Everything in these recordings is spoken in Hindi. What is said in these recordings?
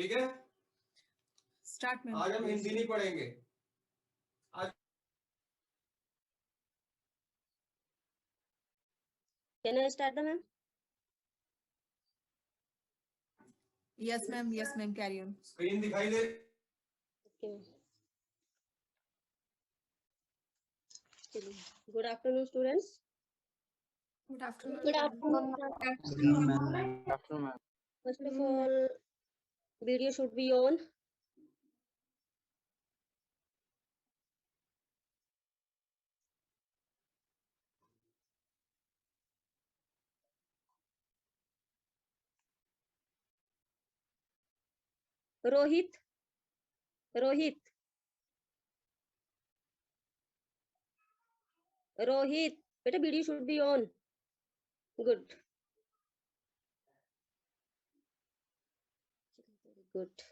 ठीक है, स्टार्ट में आज हम हिंदी नहीं पढ़ेंगे। आज Can I start, ma'am? Yes ma'am carry on. Screen दिखाई दे। Okay. चलिए, good afternoon, students. Good afternoon. Good afternoon. Good afternoon, ma'am. First of all, video should be on. Rohit, Rohit, Rohit. बेटा video should be on. Good. Very good.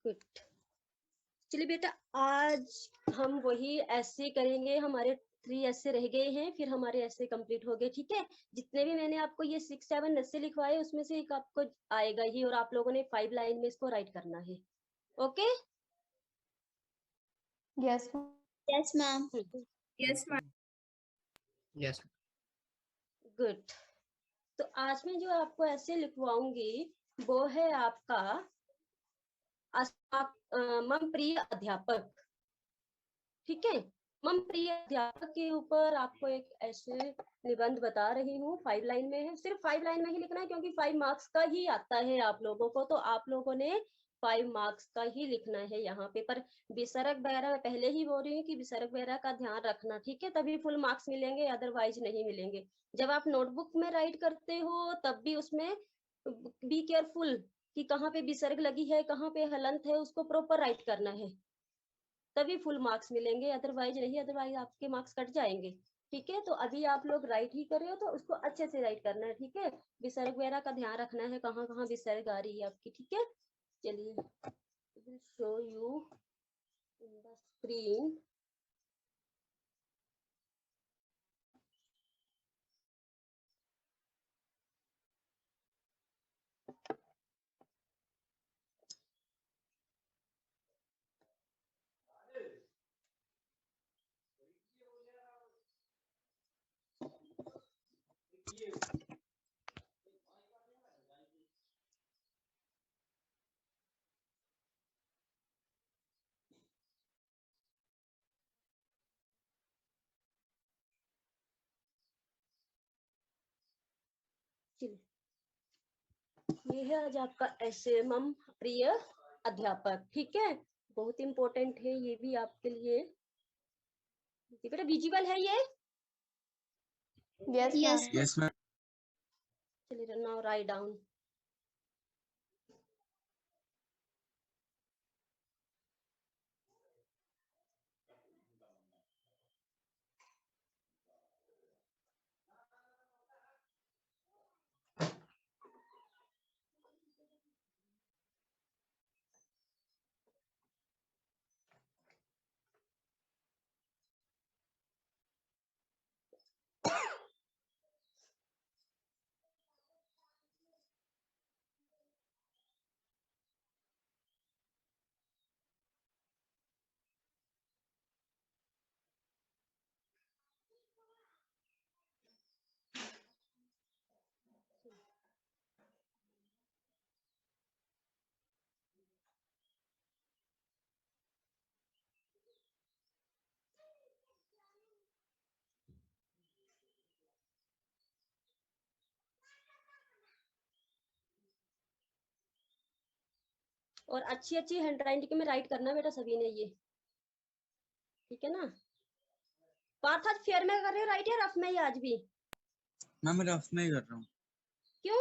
Good. चलिए बेटा, आज हम वही ऐसे करेंगे। हमारे 3 ऐसे रह गए हैं, फिर हमारे ऐसे कंप्लीट हो गए। ठीक है, जितने भी मैंने आपको ये 6-7 ऐसे लिखवाए उसमें से एक आपको आएगा ही, और आप लोगों ने 5 लाइन में इसको राइट करना है। Okay? Yes, ma'am. Yes ma'am. Yes. Good. तो आज मैं जो आपको ऐसे लिखवाऊंगी वो है आपका मम प्रिय अध्यापक। ठीक है, मम प्रिय अध्यापक के ऊपर आपको एक ऐसे निबंध बता रही हूँ। 5 लाइन में है, सिर्फ 5 लाइन में ही लिखना है, क्योंकि 5 मार्क्स का ही आता है आप लोगों को, तो आप लोगों ने 5 मार्क्स का ही लिखना है यहाँ पे। पर विसर्ग वगैरह मैं पहले ही बोल रही हूँ कि विसर्ग वगैरह का ध्यान रखना, ठीक है, तभी फुल मार्क्स मिलेंगे, अदरवाइज नहीं मिलेंगे। जब आप नोटबुक में राइट करते हो तब भी उसमें बी केयरफुल कि कहाँ पे विसर्ग लगी है, कहाँ पे हलंत है, उसको प्रॉपर राइट करना है, तभी फुल मार्क्स मिलेंगे, अदरवाइज नहीं, अदरवाइज आपके मार्क्स कट जाएंगे। ठीक है, तो अभी आप लोग राइट ही कर रहे हो तो उसको अच्छे से राइट करना है। ठीक है, विसर्ग वगैरह का ध्यान रखना है, कहाँ कहाँ विसर्ग आ रही है आपकी। ठीक है, चलिए show you in the screen. ये है आज आपका ऐसे मम प्रिय अध्यापक। ठीक है, बहुत इंपॉर्टेंट है ये भी आपके लिए। ये बेटा विजिबल है ये? Yes, Yes. ma'am. Yes, ma'am. चलिए नाउ राइट डाउन। और अच्छी अच्छी हैंडराइटिंग में राइट करना बेटा सभी ने ये, ठीक है ना। पार्थ आज फेयर में कर रहे हो राइट या रफ में ही आज भी? मैम रफ में ही कर रहा हूँ। क्यों?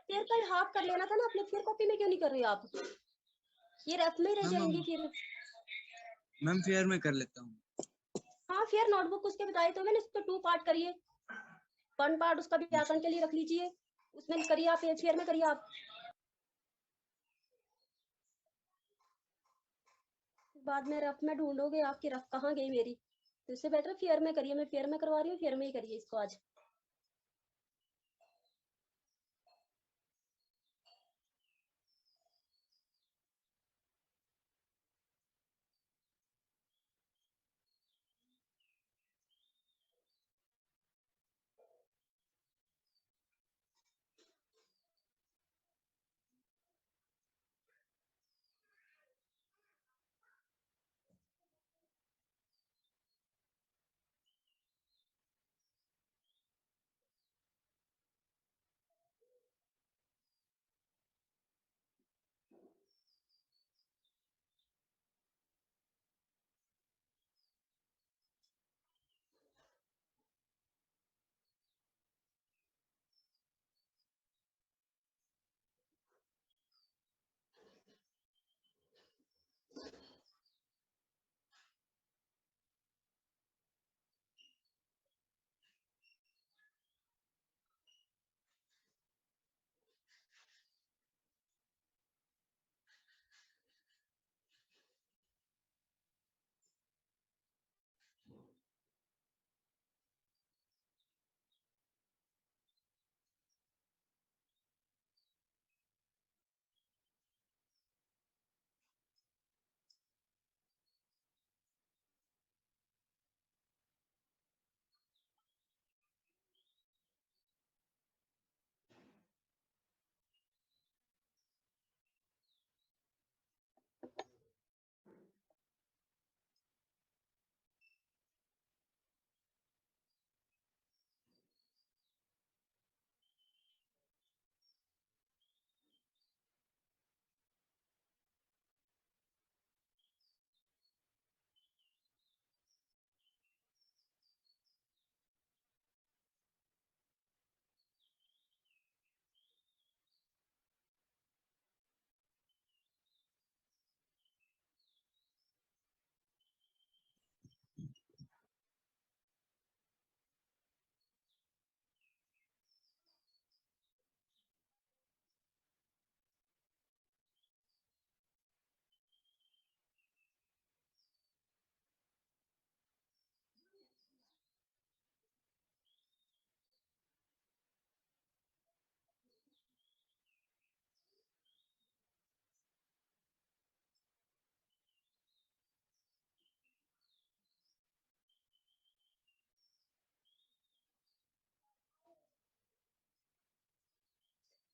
फेयर का हाफ कर लेना था ना अपने, फेयर कॉपी में क्यों नहीं कर रहे हो आप? ये रफ में ही रह जाएंगे फिर। मैम फेयर में कर लेता हूँ। हाँ, फेयर नोटबुक उसके बताए तो मैंने, उसको 2 पार्ट करिए। 1 पार्ट उसका व्याकरण के लिए रख लीजिए, उसमें करिए आप, फेयर में करिए आप। बाद में रफ में ढूंढोगे आपकी रफ कहाँ गई मेरी, तो इससे बेटर फेयर में करिए। मैं फेयर में करवा रही हूँ, फेयर में ही करिए इसको आज।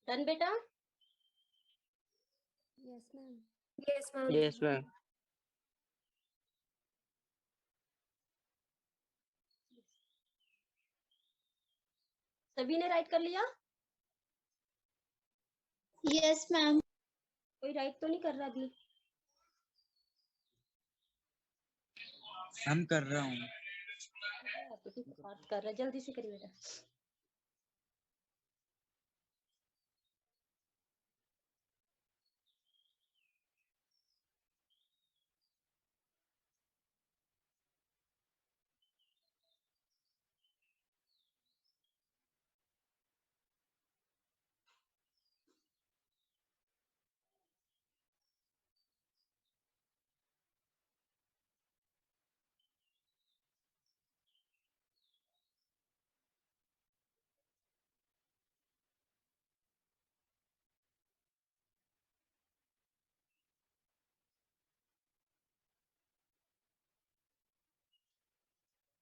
डन बेटा? Yes ma'am. Yes, ma'am. Yes ma'am. सभी ने राइट कर लिया? Yes, ma'am. कोई राइट तो नहीं कर रहा अभी? हम कर रहा हूँ। बात कर रहा है, जल्दी से करिए बेटा।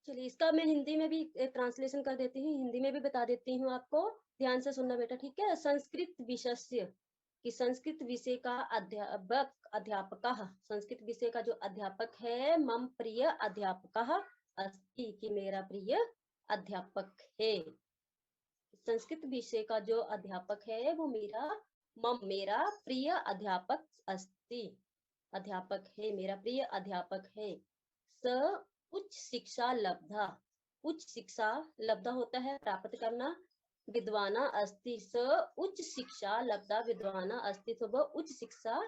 चलिए इसका मैं हिंदी में भी ट्रांसलेशन कर देती हूँ, हिंदी में भी बता देती हूँ आपको। ध्यान से सुनना बेटा, ठीक है? संस्कृत विषय कि संस्कृत विषय का अध्यापक संस्कृत विषय का जो अध्यापक है, मम प्रिय अध्यापक अस्ति, कि मेरा प्रिय अध्यापक है। संस्कृत विषय का जो अध्यापक है वो मेरा प्रिय अध्यापक अस्ति, अध्यापक है, मेरा प्रिय अध्यापक है। स उच्च शिक्षा लब्धा, उच्च शिक्षा लब्धा होता है प्राप्त करना, विद्वाना अस्ति, स उच्च शिक्षा लब्धा विद्वाना अस्ति, तो वह उच्च शिक्षा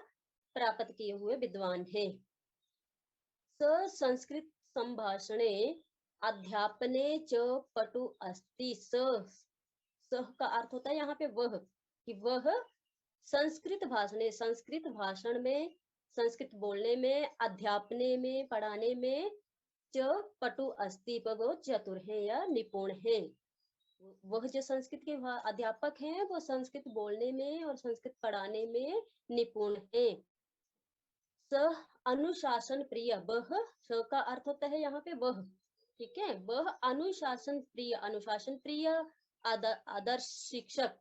प्राप्त किए हुए विद्वान है। स संस्कृत संभाषणे अध्यापने च पटु अस्ति, सह का अर्थ होता है यहाँ पे वह, कि वह संस्कृत भाषण में संस्कृत बोलने में, अध्यापने में, पढ़ाने में च पटु अस्ति, पर वो चतुर है या निपुण है। वह जो संस्कृत के अध्यापक हैं वो संस्कृत बोलने में और संस्कृत पढ़ाने में निपुण है। स अनुशासन प्रिय, वह स का अर्थ होता है यहाँ पे वह, ठीक है, वह अनुशासन प्रिय, अनुशासन प्रिय आदर्श शिक्षक,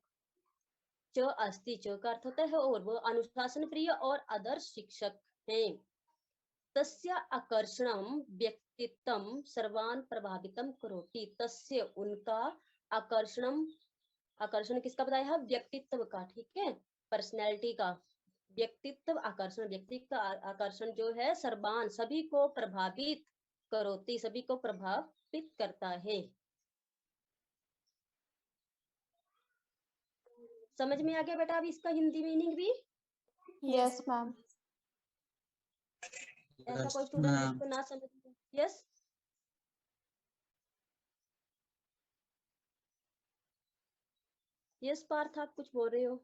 च अस्ति, च का अर्थ होता है और, वह अनुशासन प्रिय और आदर्श शिक्षक है। तस्य आकर्षणम व्यक्तित्वम सर्वान प्रभावितम करोति, तस्य उनका आकर्षणम, आकर्षण किसका बताया है, व्यक्तित्व का, ठीक है, पर्सनैलिटी का, व्यक्तित्व आकर्षण, व्यक्ति का आकर्षण जो है सर्वान सभी को प्रभावित करोति, सभी को प्रभावित करता है। समझ में आ गया बेटा अब इसका हिंदी मीनिंग भी? Yes, ma'am. ऐसा कोई Yes, स्टूडेंट ma'am. जिसको ना समझ में? यस, यस पार्थ आप कुछ बोल रहे हो?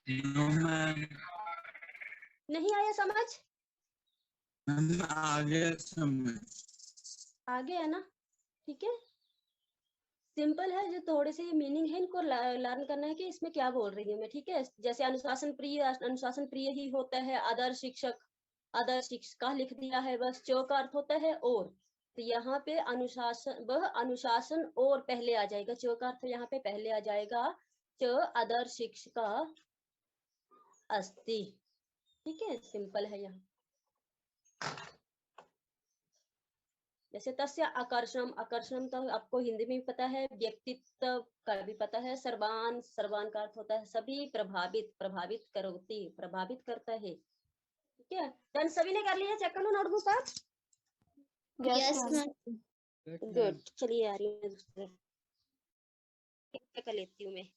No, ma'am. नहीं आया समझ? मैम आगे समझ। आगे है ना, ठीक है, सिंपल है, जो थोड़े से मीनिंग है इनको लर्न करना है कि इसमें क्या बोल रही हूँ मैं, ठीक है। जैसे अनुशासन प्रिय, अनुशासन प्रिय ही होता है, आदर्श शिक्षक, आदर्श शिक्षिका लिख दिया है बस, चो का अर्थ होता है और, तो यहाँ पे अनुशासन, वह अनुशासन और पहले आ जाएगा, चो का अर्थ यहाँ पे पहले आ जाएगा, च आदर्श शिक्षिका अस्ति, ठीक है, सिंपल है यहाँ। जैसे तस्य आकर्षण, आकर्षण तो आपको हिंदी में भी पता है, व्यक्तित्व का भी पता है, सर्वान, सर्वान का अर्थ होता है सभी, प्रभावित, प्रभावित करोति, प्रभावित करता है, ठीक है। डन, सभी ने कर लिया, चेक करो नोटबुक आप। Yes, ma'am. गुड, चलिए आ रही है दूसरे, कर लेती हूँ मैं।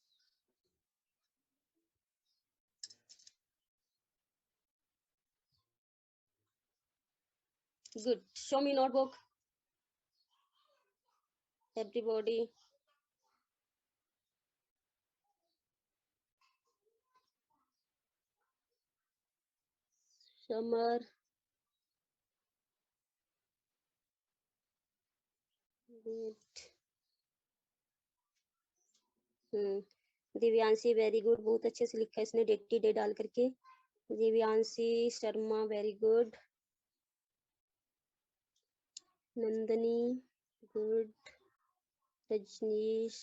Good, show me notebook everybody. Summer, good. Divyanshi very good, बहुत अच्छे से लिखा है इसने, डेट डे डाल करके। Divyanshi Sharma very good. Nandini good. Rajneesh,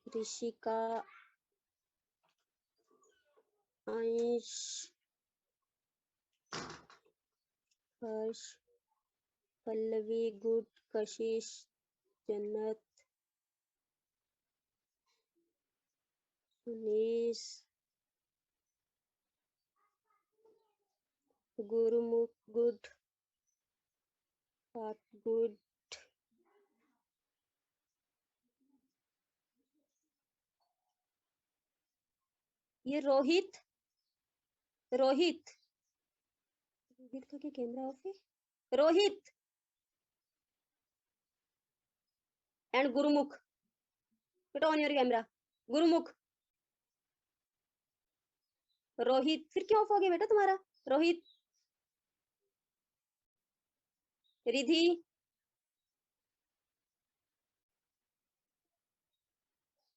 Rishika, Ayush, Harsh, Pallavi good, Kashish, Jannat, Sunish, गुरुमुख गुड, पाठ गुड, ये रोहित, रोहित, रोहित का क्या कैमरा ऑफ है? Rohit and Gurmukh, put on your camera. Gurmukh, Rohit, फिर क्यों ऑफ हो गया बेटा तुम्हारा? रोहित, रिधि,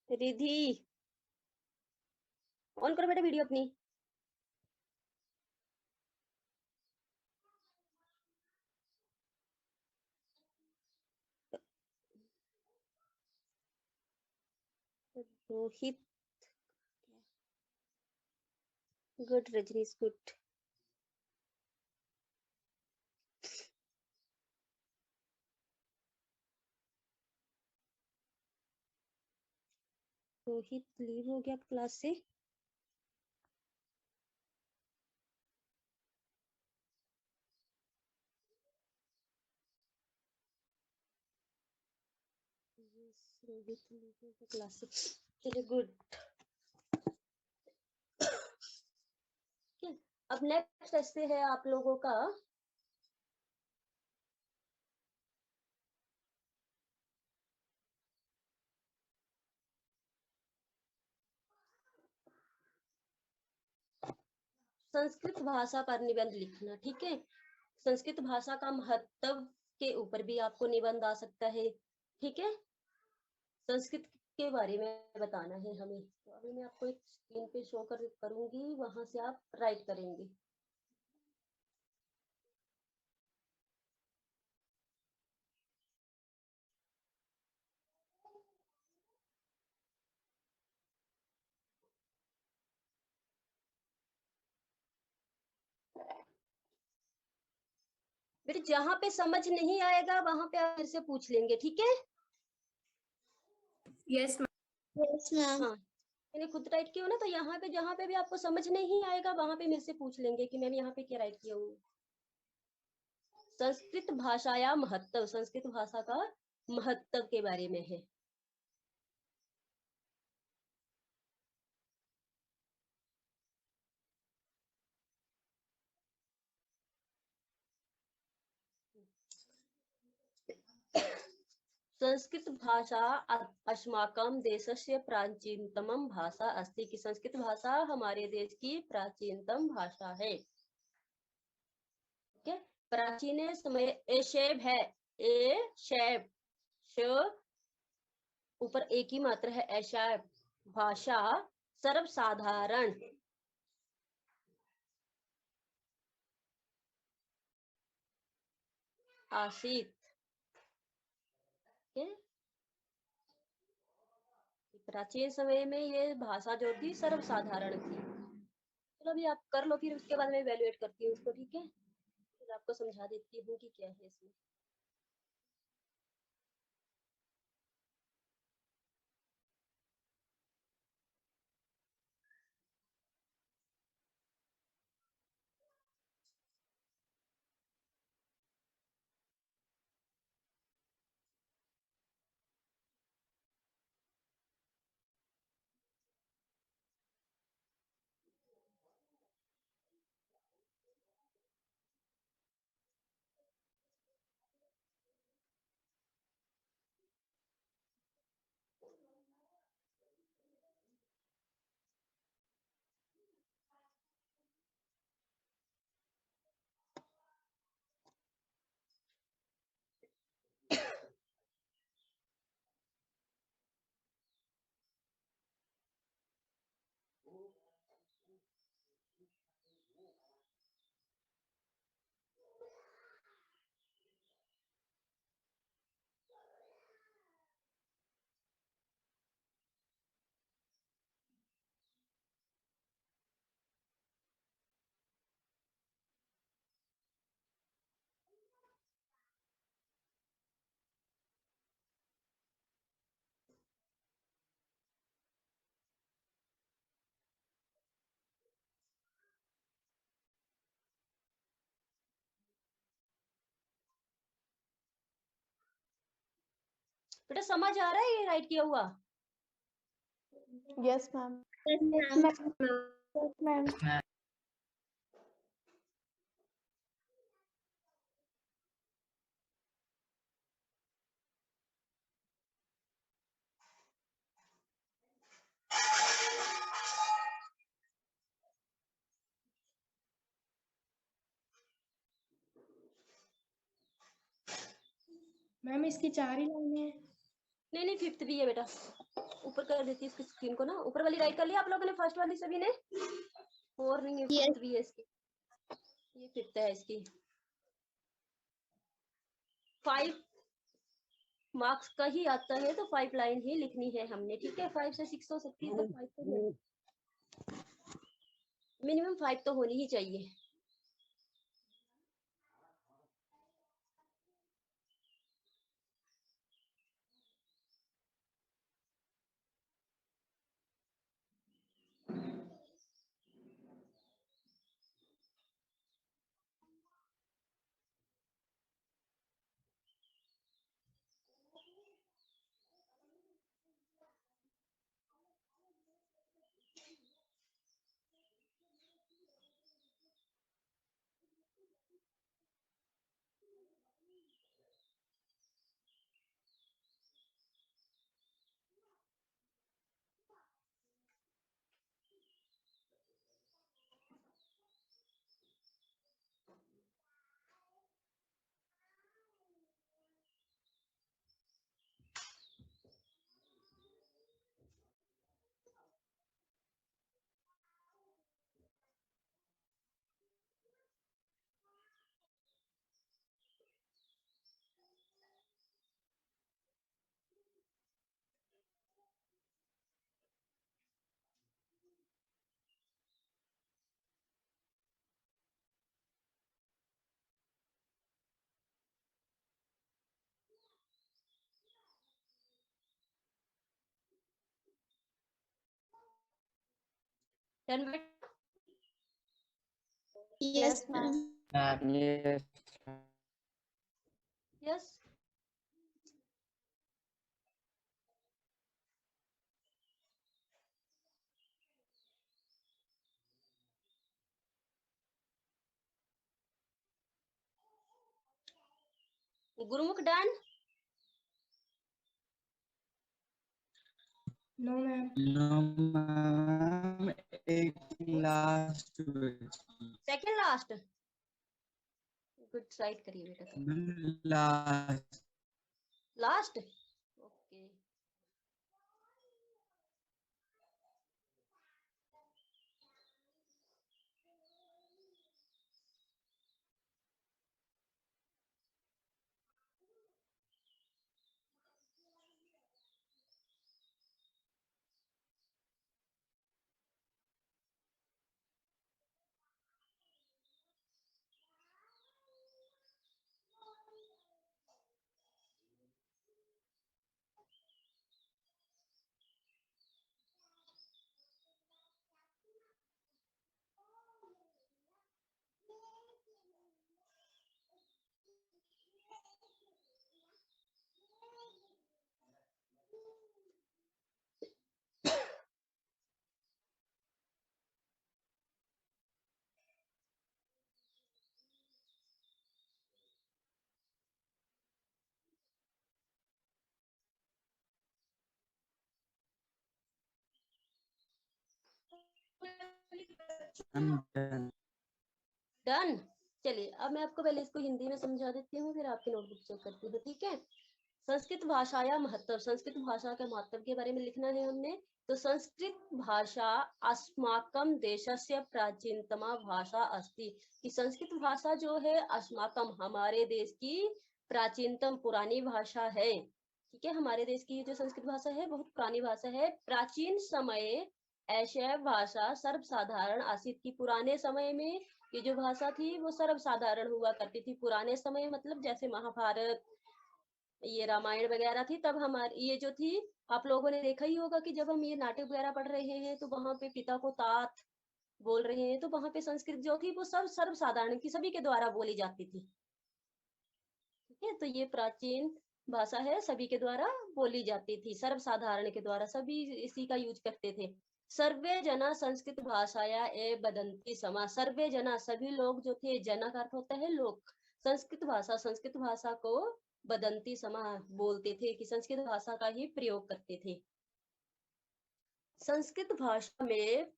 रिधि, ऑन करो बेटा वीडियो अपनी। Rohit good, Rajneesh good. Rohit leave हो गया क्लास से। रोहित लीव हो गया क्लास से, चलिए गुड। अब नेक्स्ट ऐसे है आप लोगों का संस्कृत भाषा पर निबंध लिखना, ठीक है। संस्कृत भाषा का महत्व के ऊपर भी आपको निबंध आ सकता है, ठीक है। संस्कृत के बारे में बताना है हमें। तो अभी मैं आपको एक स्क्रीन पे शो करूंगी, वहां से आप राइट करेंगे। बेटे जहां पे समझ नहीं आएगा वहां पे आप मेरे से पूछ लेंगे, ठीक है। Yes, ma'am. Yes, ma'am. हाँ, मैंने खुद राइट किया हो ना, तो यहाँ पे जहाँ पे भी आपको समझ नहीं आएगा वहां पे मेरे से पूछ लेंगे कि मैम यहाँ पे क्या राइट किया हूँ। संस्कृत भाषा या महत्व, संस्कृत भाषा का महत्व के बारे में है। संस्कृत भाषा अस्माकं देशस्य प्राचीनतम भाषा अस्ति, कि संस्कृत भाषा हमारे देश की प्राचीनतम भाषा है, ठीक है। प्राचीन समय एशैब है, ए शैब, श ऊपर एक ही मात्र है, एशैब। भाषा सर्वसाधारण, आसित, ठीक है। प्राचीन समय में ये भाषा जो थी सर्वसाधारण थी। चलो अभी आप कर लो, फिर उसके बाद मैं इवेलुएट करती हूँ उसको, ठीक है। फिर आपको समझा देती हूँ कि क्या है इसमें। बेटा समझ आ रहा है ये राइट किया हुआ? Yes, ma'am. Yes, Yes, ma'am. ma'am. Yes, ma'am. Ma'am इसकी 4 ही लाइनें हैं। नहीं नहीं, फिफ्थ भी है बेटा। ऊपर कर देती इसकी स्क्रीन को ना, ऊपर वाली राइट कर लिया आप लोगों ने, फर्स्ट वाली सभी ने। और नहीं है, फिफ्थ भी है इसकी, ये फिफ्थ है इसकी। 5 मार्क्स का ही आता है तो 5 लाइन ही लिखनी है हमने, ठीक है। 5 से 6 हो सकती है, तो 5 तो मिनिमम 5 तो होनी ही चाहिए। डन बेटा? Yes, ma'am. Yes. Yes. Gurmukh done? No ma'am. No, ma'am. एक last second last? Good write करिए बेटा। तो last. Last? Okay. I'm done. Done? चलिए अब मैं आपको पहले इसको हिंदी में समझा देती हूँ, फिर आपकी नोटबुक चेक करती हूँ, ठीक है? संस्कृत भाषा या महत्व, संस्कृत भाषा के महत्व के बारे में लिखना है हमने। तो संस्कृत भाषा अस्माकं देशस्य प्राचीनतमा भाषा अस्ति, कि संस्कृत भाषा जो है अस्माकं हमारे देश की प्राचीनतम पुरानी भाषा है, ठीक है? हमारे देश की जो संस्कृत भाषा है बहुत पुरानी भाषा है। प्राचीन समय ऐसे भाषा सर्वसाधारण आसित, की पुराने समय में ये जो भाषा थी वो सर्वसाधारण हुआ करती थी। पुराने समय मतलब जैसे महाभारत, ये रामायण वगैरह थी, तब हमारी ये जो थी, आप लोगों ने देखा ही होगा कि जब हम ये नाटक वगैरह पढ़ रहे हैं तो वहां पे पिता को तात बोल रहे हैं, तो वहां पे संस्कृत जो थी वो सर्वसाधारण की सभी के द्वारा बोली जाती थी, ठीक है? तो ये प्राचीन भाषा है, सभी के द्वारा बोली जाती थी, सर्वसाधारण के द्वारा, सभी इसी का यूज करते थे। सर्वे जना संस्कृत भाषाया ए बदंती समा, सर्वे जना सभी लोग जो थे, जना का अर्थ होता है लोग, संस्कृत भाषा को बदंती समा बोलते थे, कि संस्कृत भाषा का ही प्रयोग करते थे। संस्कृत भाषा में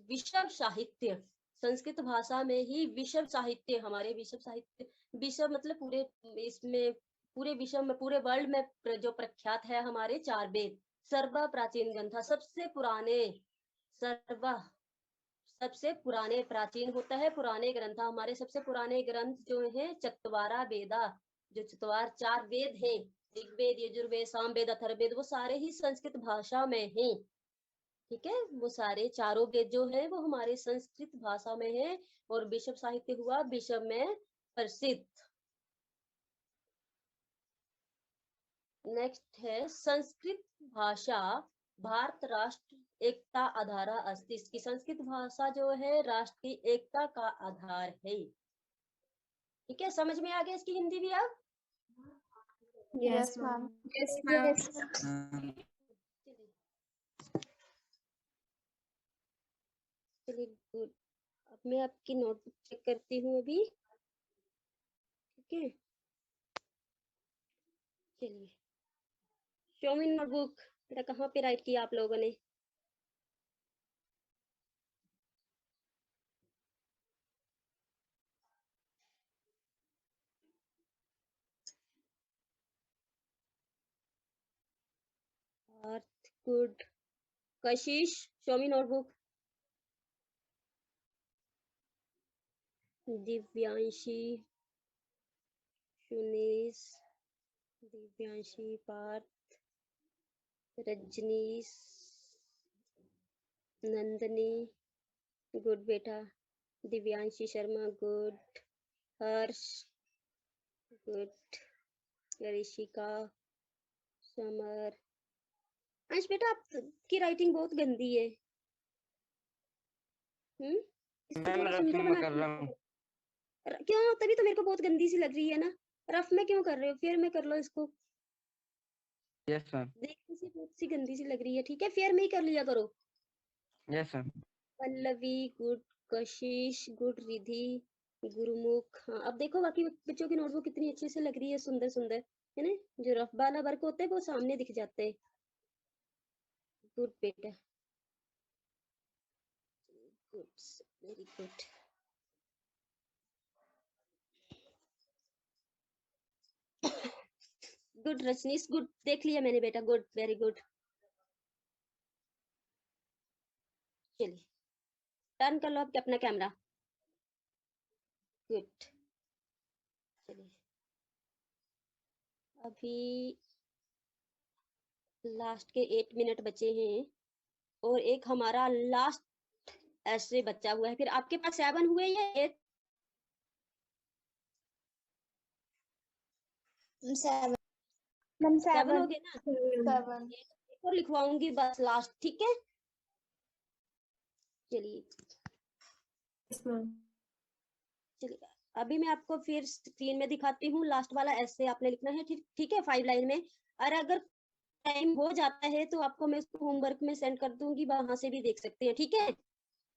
विश्व साहित्य, संस्कृत भाषा में ही विश्व साहित्य, हमारे विश्व साहित्य, विश्व मतलब पूरे इसमें पूरे विश्व में, पूरे वर्ल्ड में जो प्रख्यात है हमारे 4 वेद, सर्व प्राचीन ग्रंथ, सबसे पुराने प्राचीन होता है पुराने ग्रंथ, हमारे सबसे पुराने ग्रंथ जो है चत्वारा वेदा, जो 4 वेद हैं, ऋग्वेद, यजुर्वेद, सामवेद, अथर्ववेद, वो सारे ही संस्कृत भाषा में हैं, ठीक है? वो सारे चारों वेद जो है वो हमारे संस्कृत भाषा में है, और विश्व साहित्य हुआ विश्व में प्रसिद्ध। नेक्स्ट है संस्कृत भाषा भारत राष्ट्र एकता आधारा अस्ति, इसकी संस्कृत भाषा जो है राष्ट्र की एकता का आधार है, ठीक है? समझ में आ गया इसकी हिंदी भी अब? Yes, ma'am. Yes, चलिए गुड। अब मैं आपकी नोटबुक चेक करती हूँ अभी, ठीक है? चलिए शो मी नोटबुक, बेटा कहाँ पे राइट किया आप लोगों ने? Arth good. Kashish show me notebook. Divyanshi, Sunish, Divyanshi, Parth, Rajneesh, Nandini, good बेटा। Divyanshi Sharma good, Harsh good, Rishika, Samar. अंश बेटा आपकी राइटिंग बहुत गंदी है। इसको मैम थोड़ा रफ सुंदर में बना कर के रहा हूँ। क्यों? तभी तो मेरे को बहुत गंदी सी लग रही है ना। रफ में क्यों कर रहे हो? फेयर में कर लो इसको। Yes ma'am. देखने से बहुत सी गंदी सी लग रही है। ठीक है, फेयर में ही कर लिया करो। Yes ma'am. Pallavi good, Kashish good, Riddhi, Gurmukh. हाँ, अब देखो बाकी बच्चों की नोटबुक कितनी अच्छे से लग रही है, सुंदर सुंदर, है ना। जो रफ वाला वर्क होते हैं वो सामने दिख जाते हैं। गुड बेटा, good, very good. Good Rajneesh, good, देख लिया मैंने बेटा, गुड, वेरी गुड। चलिए टर्न कर लो आप अपना कैमरा। गुड। चलिए अभी लास्ट के 8 मिनट बचे हैं और एक हमारा लास्ट ऐसे बचा हुआ है। फिर आपके पास 7 हुए या 8? 7 7 हो गए ना? 7 एक और लिखवाऊंगी बस लास्ट, ठीक है। चलिए चलिए अभी मैं आपको फिर स्क्रीन में दिखाती हूँ। लास्ट वाला ऐसे आपने लिखना है, ठीक ठीक है, 5 लाइन में। और अगर टाइम हो जाता है तो आपको मैं उसको होमवर्क में सेंड कर दूंगी, वहां से भी देख सकते हैं, ठीक है।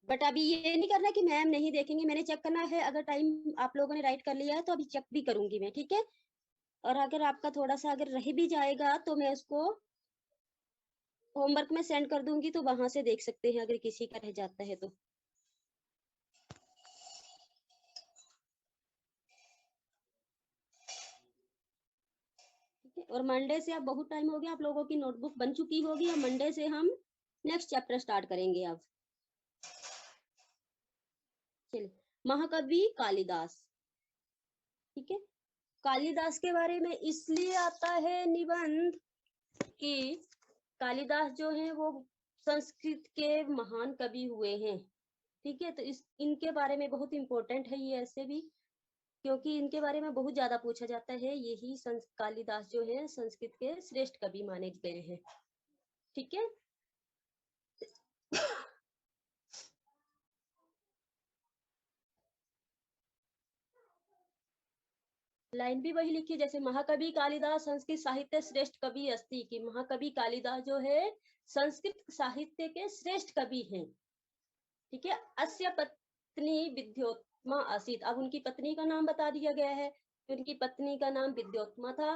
बट अभी ये नहीं करना कि मैम नहीं देखेंगे, मैंने चेक करना है। अगर टाइम आप लोगों ने राइट कर लिया है तो अभी चेक भी करूंगी मैं, ठीक है। और अगर आपका थोड़ा सा अगर रह भी जाएगा तो मैं उसको होमवर्क में सेंड कर दूंगी, तो वहां से देख सकते हैं अगर किसी का रह जाता है तो। ठीक है, और मंडे से अब बहुत टाइम हो गया, आप लोगों की नोटबुक बन चुकी होगी। अब मंडे से हम नेक्स्ट चैप्टर स्टार्ट करेंगे अब। चलिए, महाकवि कालिदास। ठीक है, कालिदास के बारे में इसलिए आता है निबंध कि कालिदास जो है वो संस्कृत के महान कवि हुए हैं। ठीक है, तो इनके बारे में बहुत इंपॉर्टेंट है ये ऐसे भी, क्योंकि इनके बारे में बहुत ज्यादा पूछा जाता है। यही कालिदास जो है संस्कृत के श्रेष्ठ कवि माने गए हैं। ठीक है, लाइन भी वही लिखी जैसे महाकवि कालिदास संस्कृत साहित्य श्रेष्ठ कवि अस्ति, कि महाकवि कालिदास जो है संस्कृत साहित्य के श्रेष्ठ कवि हैं। ठीक है, अस्य पत्नी विद्योत्मा आसीत। अब उनकी पत्नी का नाम बता दिया गया है। उनकी पत्नी का नाम विद्योत्मा था।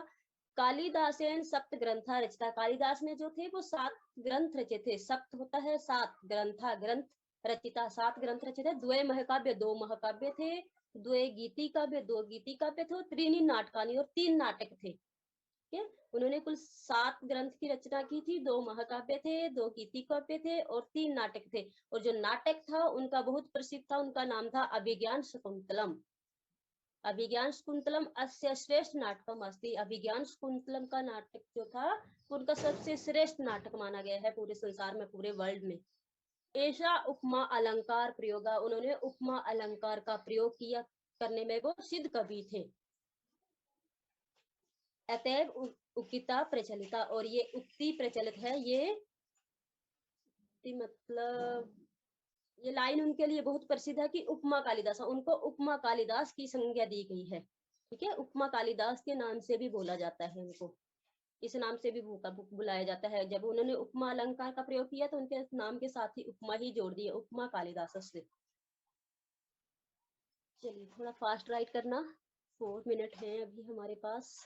कालिदासेन सप्त ग्रंथा रचिता। कालिदास ने जो थे वो 7 ग्रंथ रचे थे। सप्त होता है 7, ग्रंथा ग्रंथ, रचिता 7 ग्रंथ रचे थे। द्वय महाकाव्य 2 महाकाव्य थे। द्वय गीति काव्य 2 गीति काव्य थे। त्रीनि नाटकानि और 3 नाटक थे। ठीक है, उन्होंने कुल 7 ग्रंथ की रचना की थी। 2 महाकाव्य थे, 2 गीति काव्य थे और 3 नाटक थे। और जो नाटक था उनका बहुत प्रसिद्ध था, उनका नाम था अभिज्ञान शकुंतलम। अभिज्ञान शकुंतलम अस्य श्रेष्ठ नाटकम अस्ति। अभिज्ञान शकुंतलम का नाटक जो था उनका सबसे श्रेष्ठ नाटक माना गया है पूरे संसार में, पूरे वर्ल्ड में। ऐसा उपमा अलंकार प्रयोगा। उन्होंने उपमा अलंकार का प्रयोग किया, करने में वो सिद्ध कवि थे। अतएव उक्तिता प्रचलिता, और ये उक्ति प्रचलित है। ये मतलब ये लाइन उनके लिए बहुत प्रसिद्ध है कि उपमा कालिदास, उनको उपमा कालिदास की संज्ञा दी गई है। ठीक है, उपमा कालिदास के नाम से भी बोला जाता है उनको, इस नाम से भी बुलाया जाता है। जब उन्होंने उपमा अलंकार का प्रयोग किया तो उनके नाम के साथ ही उपमा ही जोड़ दिया, उपमा कालिदास से। चलिए थोड़ा फास्ट राइट करना, 4 मिनट है अभी हमारे पास।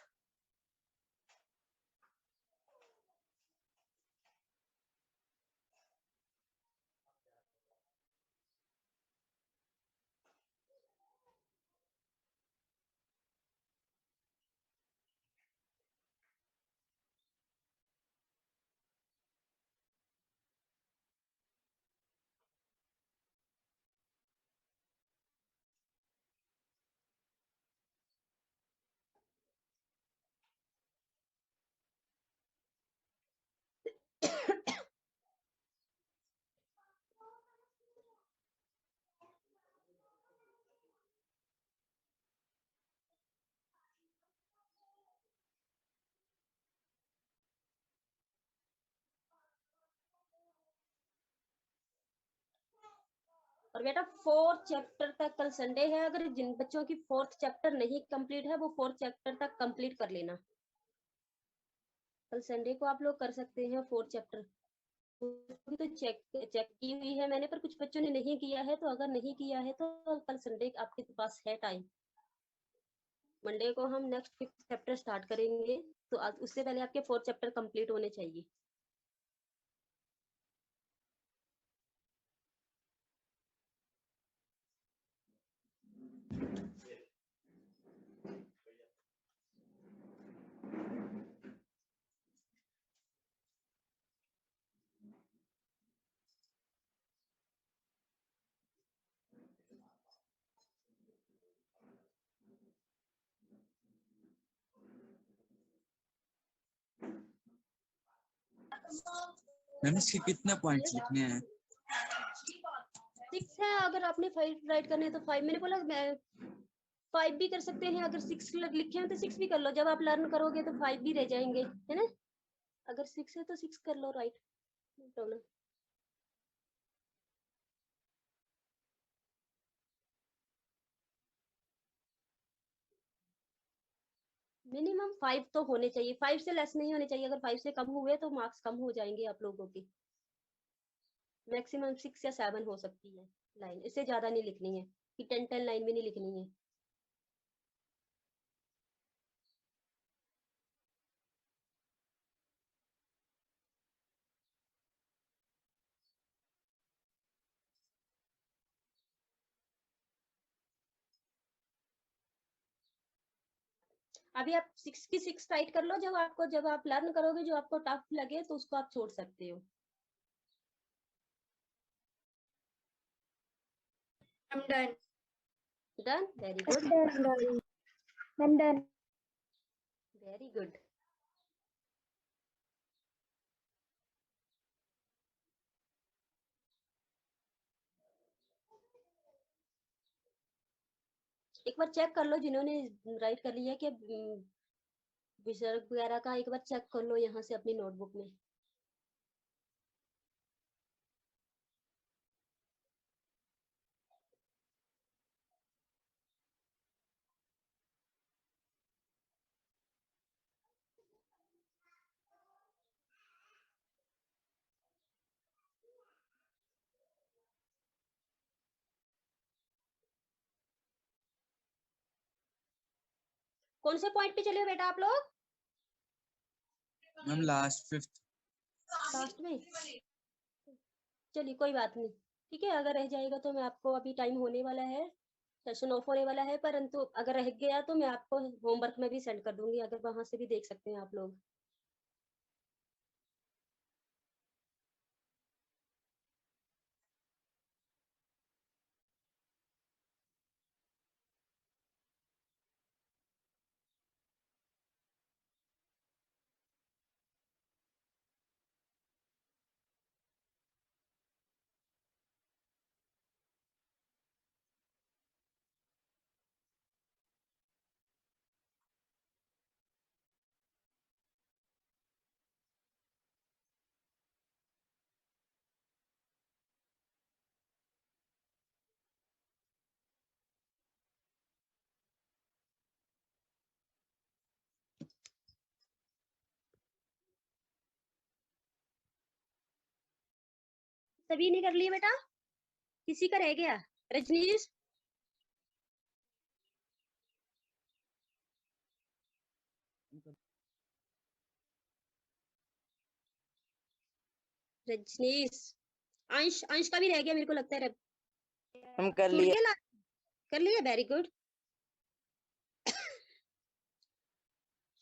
और बेटा 4th चैप्टर तक कल संडे है, अगर जिन बच्चों की 4th चैप्टर नहीं कंप्लीट है वो 4th चैप्टर तक कंप्लीट कर लेना। कल संडे को आप लोग कर सकते हैं 4th चैप्टर। तो चेक की हुई है मैंने, पर कुछ बच्चों ने नहीं किया है, तो अगर नहीं किया है तो कल संडे आपके पास है टाइम। मंडे को हम नेक्स्ट 5th चैप्टर स्टार्ट करेंगे, तो उससे पहले आपके 4th चैप्टर कंप्लीट होने चाहिए। मैम इसके कितने पॉइंट्स लिखने हैं? 6 है, अगर आपने 5 राइट करने हैं तो 5, मैंने बोला मैं 5 भी कर सकते हैं, अगर 6 लिखे हैं तो 6 भी कर लो, जब आप लर्न करोगे तो 5 भी रह जाएंगे, है ना। अगर 6 है तो 6 कर लो राइट, नो प्रॉब्लम। मिनिमम 5 तो होने चाहिए, 5 से लेस नहीं होने चाहिए, अगर 5 से कम हुए तो मार्क्स कम हो जाएंगे आप लोगों के। मैक्सिमम 6 या 7 हो सकती है लाइन, इससे ज्यादा नहीं लिखनी है कि 10 लाइन भी नहीं लिखनी है। अभी आप 6 की 6 राइट कर लो, जब आप लर्न करोगे जो आपको टफ लगे तो उसको आप छोड़ सकते हो। I'm done. Done, very good, I'm done. Very good. एक बार चेक कर लो जिन्होंने राइट कर लिया कि विसर्ग वगैरह का, एक बार चेक कर लो यहाँ से अपनी नोटबुक में। कौन से पॉइंट पे चले हो बेटा आप लोग? Ma'am last 5th। लास्ट में, चलिए कोई बात नहीं, ठीक है। अगर रह जाएगा तो मैं आपको, अभी टाइम होने वाला है, सेशन ऑफ होने वाला है, परंतु अगर रह गया तो मैं आपको होमवर्क में भी सेंड कर दूंगी, अगर वहां से भी देख सकते हैं आप लोग। सभी ने कर लिया बेटा? किसी का रह गया? रजनीश, रजनीश, अंश, अंश का भी रह गया मेरे को लगता है। हम कर छूट लिए। गया? कर लिया, वेरी गुड।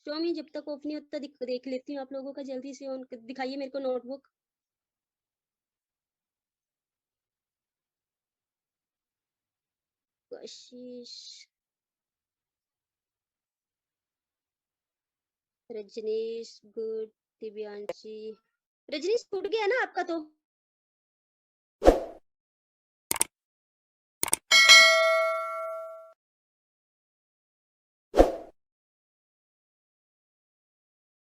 शोमी, जब तक ऑफ नहीं होता देख लेती हूँ आप लोगों का, जल्दी से ऑन दिखाइए मेरे को नोटबुक। कशिश, रजनीश, गुड, दिव्यांशी। रजनीश छूट गया ना आपका तो?